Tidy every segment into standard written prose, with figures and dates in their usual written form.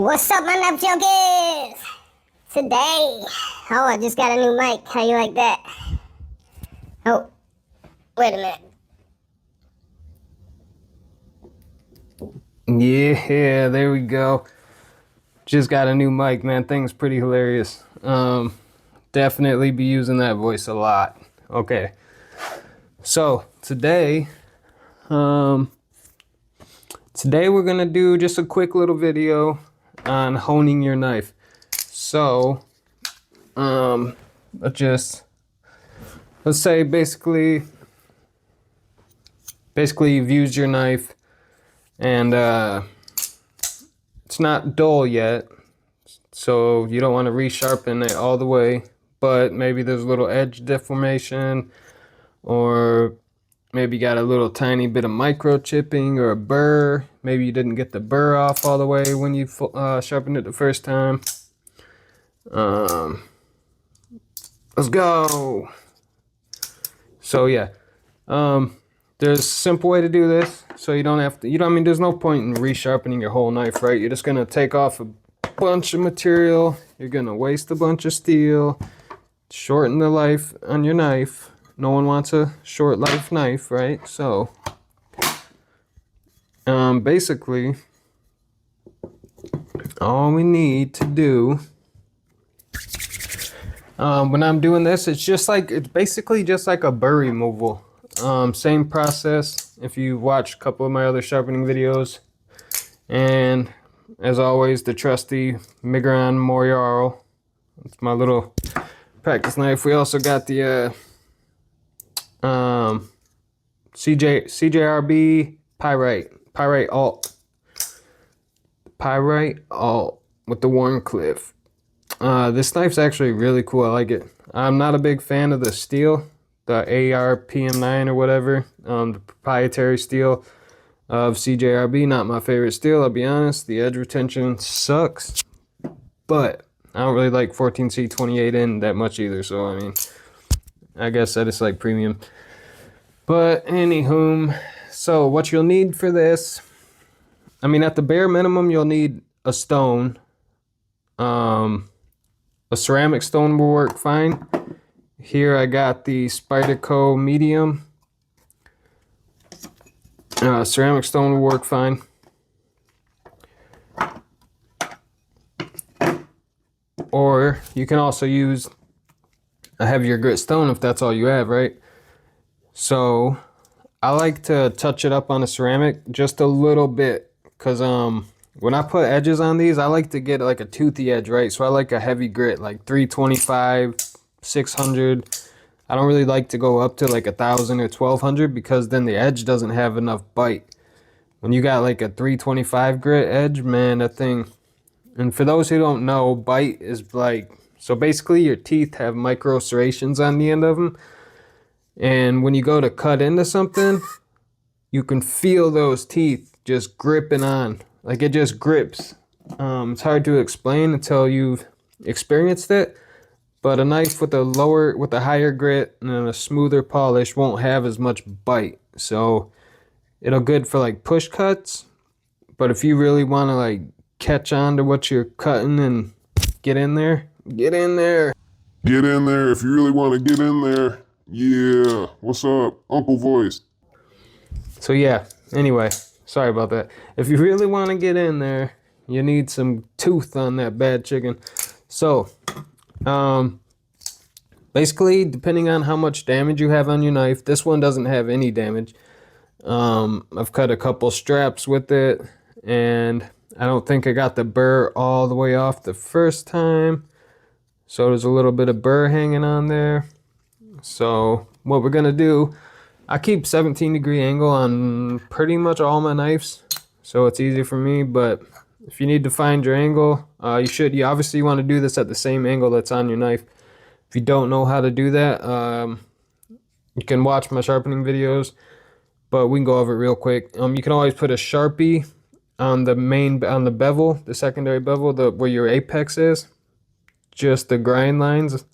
What's up, my Napchokers? Today, I just got a new mic. How you like that? Oh, wait a minute. Yeah, there we go. Just got a new mic, man. Thing's pretty hilarious. Definitely be using that voice a lot. Okay. So today we're gonna do just a quick little video on honing your knife. So, let's say basically you've used your knife and it's not dull yet, so you don't want to resharpen it all the way, but maybe there's a little edge deformation, or maybe you got a little tiny bit of microchipping or a burr. Maybe you didn't get the burr off all the way when you sharpened it the first time. Let's go. So yeah, there's a simple way to do this, so you don't have to, there's no point in resharpening your whole knife, right? You're just gonna take off a bunch of material, you're gonna waste a bunch of steel, shorten the life on your knife. No one wants a short life knife, right? So, basically, all we need to do, when I'm doing this, it's basically just like a burr removal. Same process if you watch a couple of my other sharpening videos. And as always, the trusty Migron Moriaro. It's my little practice knife. We also got the CJRB Pyrite Alt with the Wharncliffe. This knife's actually really cool. I like it. I'm not a big fan of the steel, the ARPM9 or whatever, the proprietary steel of CJRB. Not my favorite steel, I'll be honest. The edge retention sucks, but I don't really like 14C28N that much either, so I mean, I guess I just like premium. But anywho, so what you'll need for this, at the bare minimum, you'll need a stone. A ceramic stone will work fine. Here I got the Spyderco medium. Ceramic stone will work fine. Or you can also use a heavier grit stone if that's all you have, right? So I like to touch it up on a ceramic just a little bit, because when I put edges on these, I like to get like a toothy edge, right? So I like a heavy grit, like 325, 600. I don't really like to go up to like 1,000 or 1,200, because then the edge doesn't have enough bite. When you got like a 325 grit edge, man, that thing. And for those who don't know, bite is like, so basically your teeth have micro serrations on the end of them. And when you go to cut into something, you can feel those teeth just gripping on. Like, it just grips. It's hard to explain until you've experienced it. But a knife with a higher grit and a smoother polish won't have as much bite. So it'll good for like push cuts. But if you really want to like catch on to what you're cutting and get in there. Get in there if you really want to get in there. Yeah, what's up, Uncle Voice? So yeah, anyway, sorry about that. If you really want to get in there, you need some tooth on that bad chicken. So, basically, depending on how much damage you have on your knife, this one doesn't have any damage. I've cut a couple straps with it, and I don't think I got the burr all the way off the first time. So there's a little bit of burr hanging on there. So what we're gonna do, I keep 17-degree angle on pretty much all my knives, so it's easy for me. But if you need to find your angle, you obviously want to do this at the same angle that's on your knife. If you don't know how to do that, you can watch my sharpening videos, but we can go over it real quick. You can always put a Sharpie on the bevel, the secondary bevel, where your apex is, just the grind lines.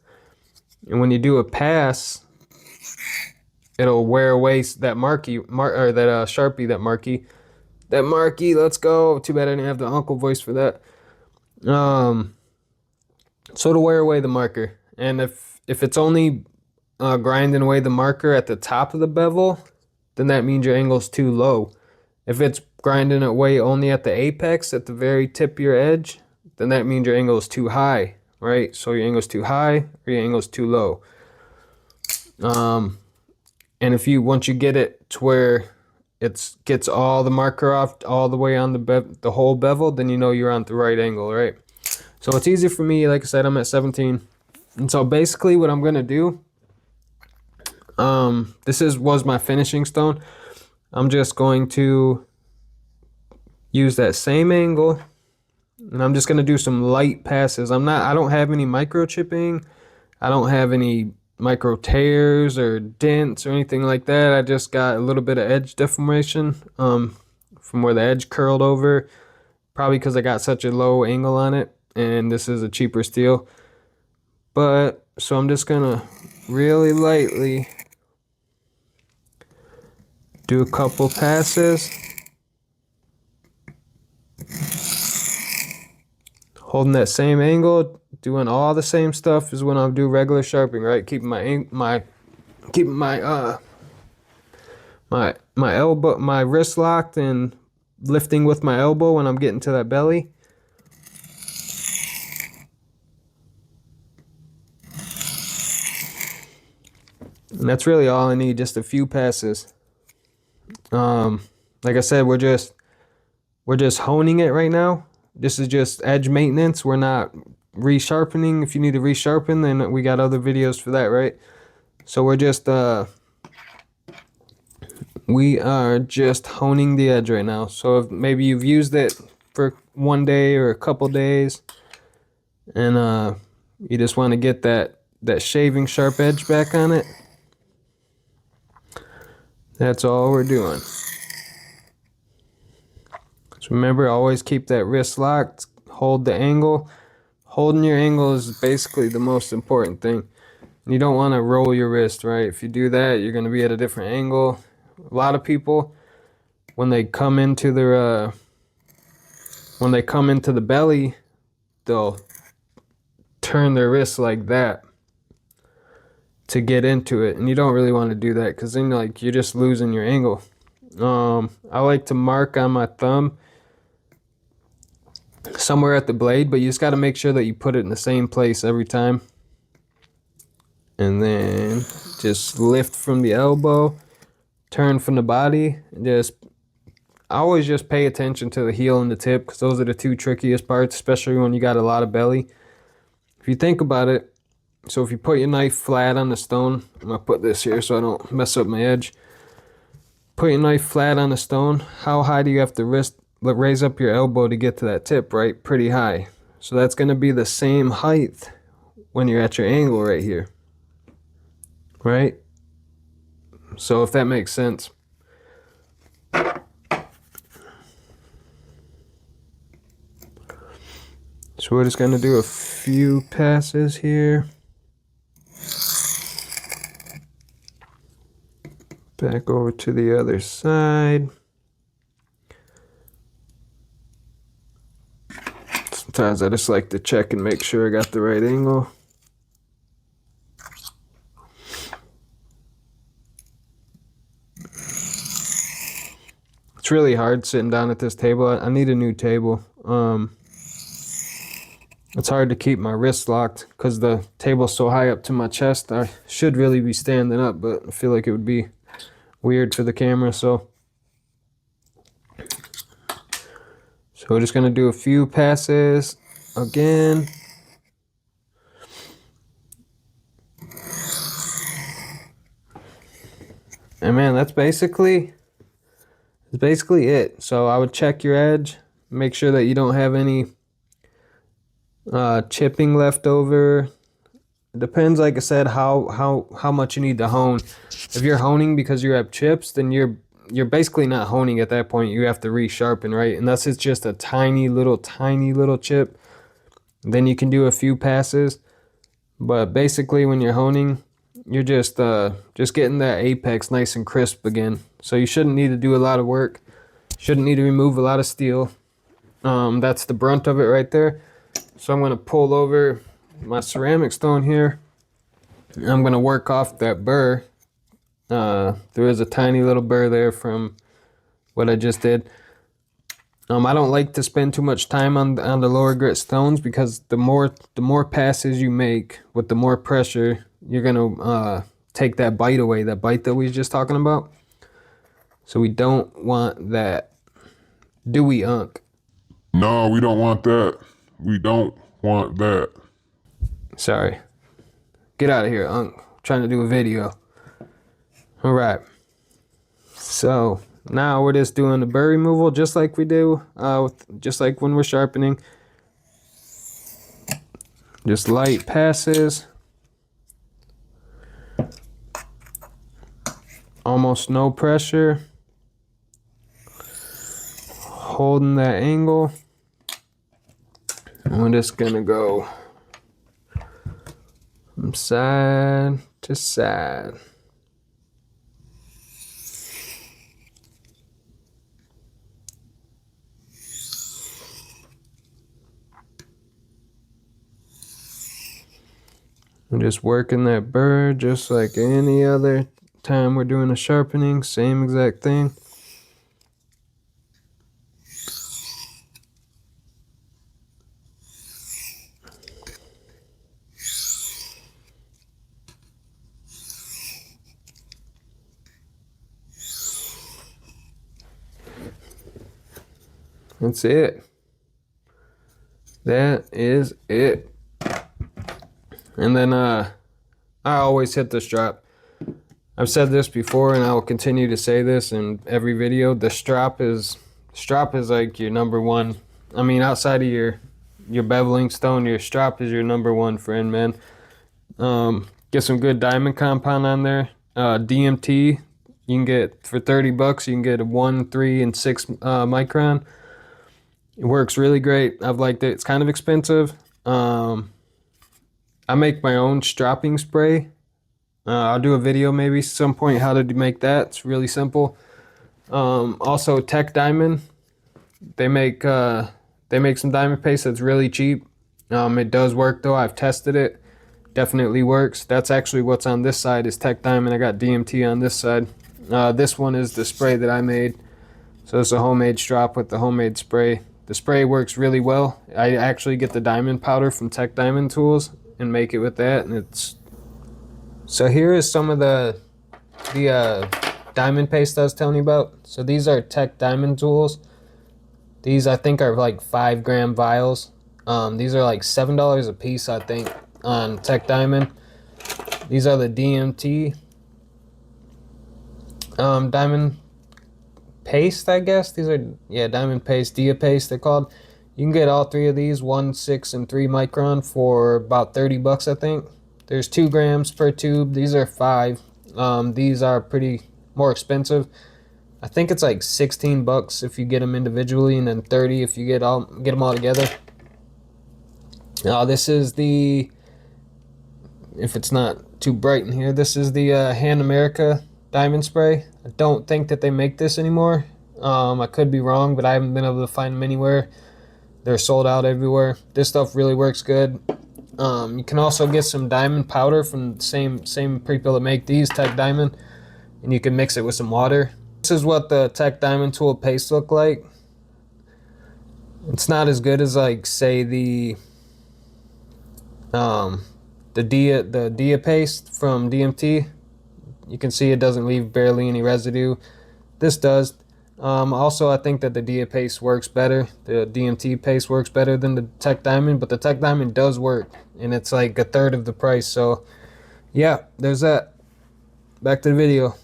And when you do a pass, it'll wear away that Sharpie, that marquee. Let's go. Too bad I didn't have the Uncle Voice for that. So to wear away the marker, and if it's only grinding away the marker at the top of the bevel, then that means your angle's too low. If it's grinding away only at the apex, at the very tip of your edge, then that means your angle is too high, right? So your angle's too high or your angle's too low. And if you, once you get it to where it gets all the marker off all the way on the whole bevel, then you know you're on the right angle, right? So it's easy for me. Like I said, I'm at 17. And so basically what I'm gonna do, this was my finishing stone. I'm just going to use that same angle, and I'm just gonna do some light passes. I don't have any microchipping. I don't have any micro tears or dents or anything like that. I just got a little bit of edge deformation from where the edge curled over, probably because I got such a low angle on it, and this is a cheaper steel. But so I'm just gonna really lightly do a couple passes, holding that same angle, doing all the same stuff as when I do regular sharpening, right? Keeping my elbow, my wrist locked, and lifting with my elbow when I'm getting to that belly. And that's really all I need, just a few passes. Like I said, we're just honing it right now. This is just edge maintenance. We're not resharpening. If you need to resharpen, then we got other videos for that, right? So we are just honing the edge right now. So if maybe you've used it for one day or a couple days, and you just want to get that shaving sharp edge back on it, that's all we're doing. So remember, always keep that wrist locked, hold the angle. Holding your angle is basically the most important thing. And you don't want to roll your wrist, right? If you do that, you're going to be at a different angle. A lot of people, when they come into the belly, they'll turn their wrist like that to get into it, and you don't really want to do that, because then you're just losing your angle. I like to mark on my thumb somewhere at the blade, but you just got to make sure that you put it in the same place every time, and then just lift from the elbow, turn from the body, and I always just pay attention to the heel and the tip, because those are the two trickiest parts, especially when you got a lot of belly. If you think about it, so if you put your knife flat on the stone, I'm going to put this here so I don't mess up my edge. Put your knife flat on the stone. How high do you have to raise up your elbow to get to that tip, right? Pretty high. So that's going to be the same height when you're at your angle right here, right? So if that makes sense. So we're just going to do a few passes here. Back over to the other side. Sometimes I just like to check and make sure I got the right angle. It's really hard sitting down at this table. I need a new table. It's hard to keep my wrists locked because the table's so high up to my chest. I should really be standing up, but I feel like it would be weird for the camera. So we're just gonna do a few passes again. And man, that's basically it. So I would check your edge, make sure that you don't have any chipping left over. It depends, like I said, how much you need to hone. If you're honing because you have chips, then you're basically not honing at that point. You have to resharpen, right? Unless it's just a tiny little chip, then you can do a few passes. But basically, when you're honing, you're just getting that apex nice and crisp again. So you shouldn't need to do a lot of work. Shouldn't need to remove a lot of steel. That's the brunt of it right there. So I'm gonna pull over my ceramic stone here. I'm gonna work off that burr. There is a tiny little burr there from what I just did. I don't like to spend too much time on the lower grit stones, because the more passes you make with the more pressure, you're gonna take that bite away, that bite that we was just talking about. So we don't want that. Do we, Unc? No, we don't want that. We don't want that. Sorry. Get out of here, Unc. I'm trying to do a video. All right. So now we're just doing the burr removal, just like we do, just like when we're sharpening. Just light passes. Almost no pressure. Holding that angle. And we're just gonna go from side to side. I'm just working that burr just like any other time we're doing a sharpening, same exact thing. That's it. That is it. And then I always hit the strap. I've said this before, and I will continue to say this in every video. The strap is like your number one. I mean, outside of your beveling stone, your strap is your number one friend, man. Get some good diamond compound on there. DMT, you can get for $30. You can get a 1, 3, and 6 micron. It works really great. I've liked it. It's kind of expensive. I make my own strapping spray. I'll do a video maybe some point how to make that. It's really simple. Also, Tech Diamond. They make some diamond paste that's really cheap. It does work though. I've tested it. Definitely works. That's actually what's on this side is Tech Diamond. I got DMT on this side. This one is the spray that I made. So it's a homemade strap with the homemade spray. The spray works really well. I actually get the diamond powder from Tech Diamond Tools and make it with that, and it's. So here is some of the diamond paste I was telling you about. So these are Tech Diamond Tools. These I think are like 5 gram vials. These are like $7 a piece, I think, on Tech Diamond. These are the DMT diamond paste, I guess. These are, yeah, diamond paste, Dia paste they're called. You can get all 3 of these, 1, 6, and 3 micron for about $30, I think. There's 2 grams per tube. These are 5. These are pretty more expensive. I think it's like $16 if you get them individually, and then 30 if you get them all together. This is the, if it's not too bright in here, this is the Hand America diamond spray. I don't think that they make this anymore. I could be wrong, but I haven't been able to find them anywhere. They're sold out everywhere. This stuff really works good. You can also get some diamond powder from the same people that make these, Tech Diamond, and you can mix it with some water. This is what the Tech Diamond tool paste look like. It's not as good as, like, say the Dia paste from DMT. You can see it doesn't leave barely any residue. This does. Also, I think that the Dia paste works better. The DMT paste works better than the Tech Diamond, but the Tech Diamond does work, and it's like a third of the price. So, yeah, there's that. Back to the video.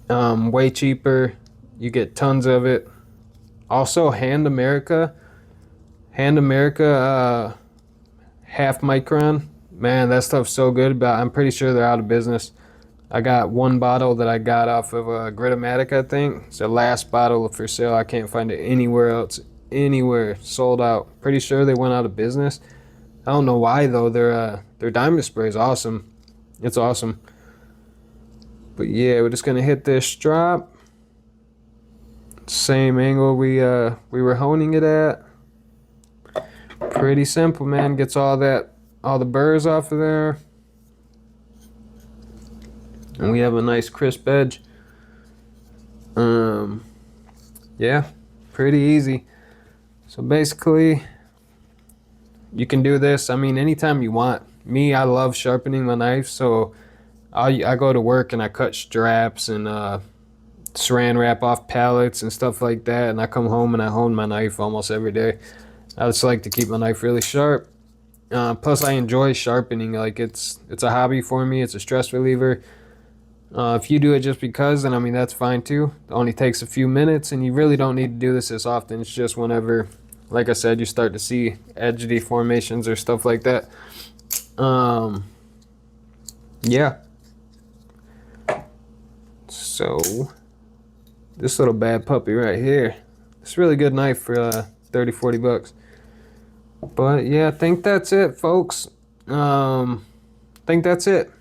Way cheaper. You get tons of it. Also, Hand America, half micron. Man, that stuff's so good, but I'm pretty sure they're out of business. I got one bottle that I got off of Gritomatic, I think. It's the last bottle for sale. I can't find it anywhere else. Anywhere. Sold out. Pretty sure they went out of business. I don't know why, though. Their diamond spray is awesome. It's awesome. But yeah, we're just going to hit this strap. Same angle we were honing it at. Pretty simple, man. Gets all the burrs off of there. And we have a nice crisp edge. Yeah, pretty easy. So basically, you can do this, I mean, anytime you want. Me, I love sharpening my knife, so I go to work and I cut straps and saran wrap off pallets and stuff like that, and I come home and I hone my knife almost every day. I just like to keep my knife really sharp. Plus, I enjoy sharpening. Like it's a hobby for me. It's a stress reliever. If you do it just because, then I mean that's fine too. It only takes a few minutes, and you really don't need to do this as often. It's just whenever, like I said, you start to see edge deformations or stuff like that. Yeah. So this little bad puppy right here, it's a really good knife for 30-40 bucks. But yeah, I think that's it, folks. I think that's it.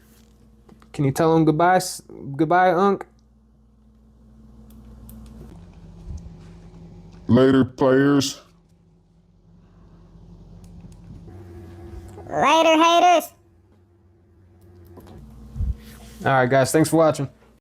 Can you tell him goodbye? Goodbye, Unc? Later, players. Later, haters. All right, guys. Thanks for watching.